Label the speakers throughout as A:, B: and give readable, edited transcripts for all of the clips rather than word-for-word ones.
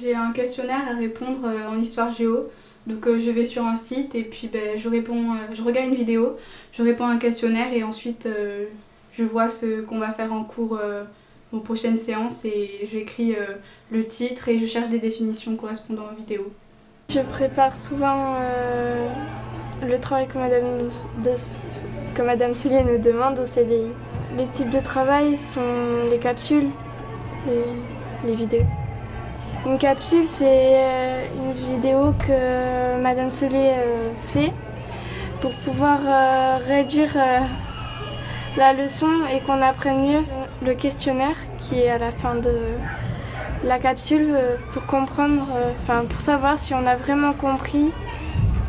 A: J'ai un questionnaire à répondre en histoire géo. Donc je vais sur un site et puis je regarde une vidéo, je réponds à un questionnaire et ensuite je vois ce qu'on va faire en cours aux prochaines séances et j'écris le titre et je cherche des définitions correspondant aux vidéos.
B: Je prépare souvent le travail que Madame Soulier nous demande au CDI. Les types de travail sont les capsules, les vidéos. Une capsule, c'est une vidéo que Madame Soulier fait pour pouvoir réduire la leçon et qu'on apprenne mieux le questionnaire qui est à la fin de la capsule pour comprendre, pour savoir si on a vraiment compris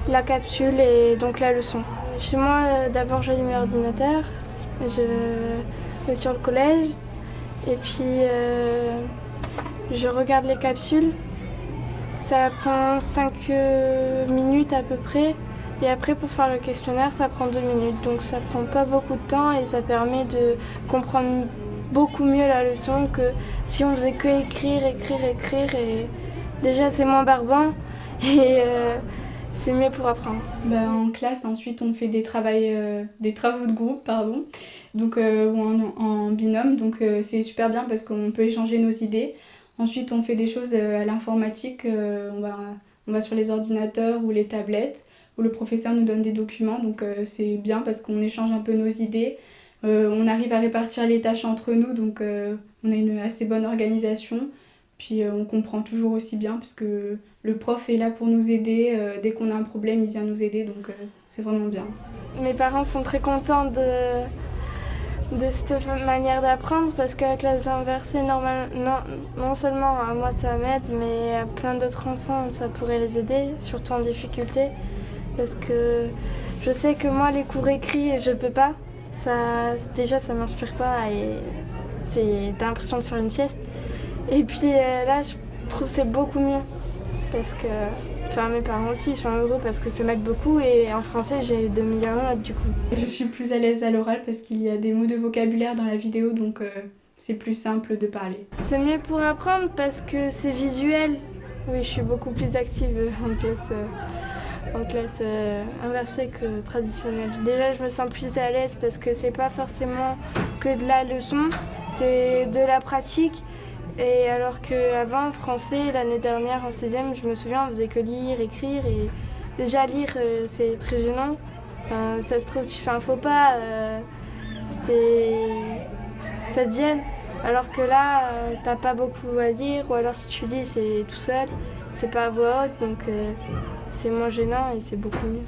B: la capsule et donc la leçon. Chez moi, d'abord j'allume l'ordinateur, je vais sur le collège et puis je regarde les capsules. Ça prend 5 minutes à peu près. Et après, pour faire le questionnaire, ça prend 2 minutes. Donc ça prend pas beaucoup de temps et ça permet de comprendre beaucoup mieux la leçon que si on faisait que écrire. Et déjà, c'est moins barbant et c'est mieux pour apprendre.
A: En classe, ensuite, on fait des travaux de groupe, donc, ou en binôme. Donc c'est super bien parce qu'on peut échanger nos idées. Ensuite, on fait des choses à l'informatique. On va sur les ordinateurs ou les tablettes où le professeur nous donne des documents. Donc c'est bien parce qu'on échange un peu nos idées. On arrive à répartir les tâches entre nous, donc on a une assez bonne organisation. Puis on comprend toujours aussi bien parce que le prof est là pour nous aider. Dès qu'on a un problème, il vient nous aider, donc c'est vraiment bien.
B: Mes parents sont très contents de cette manière d'apprendre parce que la classe inversée, non seulement à moi ça m'aide, mais à plein d'autres enfants ça pourrait les aider, surtout en difficulté. Parce que je sais que moi, les cours écrits, je peux pas. Déjà, ça m'inspire pas et t'as l'impression de faire une sieste. Et puis là, je trouve que c'est beaucoup mieux. Parce que, mes parents aussi, ils sont heureux parce que ça m'aide beaucoup. Et en français, j'ai de meilleures notes du coup.
A: Je suis plus à l'aise à l'oral parce qu'il y a des mots de vocabulaire dans la vidéo, donc c'est plus simple de parler.
B: C'est mieux pour apprendre parce que c'est visuel. Oui, je suis beaucoup plus active en classe inversée que traditionnelle. Déjà, je me sens plus à l'aise parce que c'est pas forcément que de la leçon, c'est de la pratique. Et alors qu'avant, en français, l'année dernière, en 6e, je me souviens, on faisait que lire, écrire. Et déjà, lire, c'est très gênant. Ça se trouve, tu fais un faux pas, ça te gêne. Alors que là, t'as pas beaucoup à lire, ou alors si tu lis, c'est tout seul, c'est pas à voix haute, donc c'est moins gênant et c'est beaucoup mieux.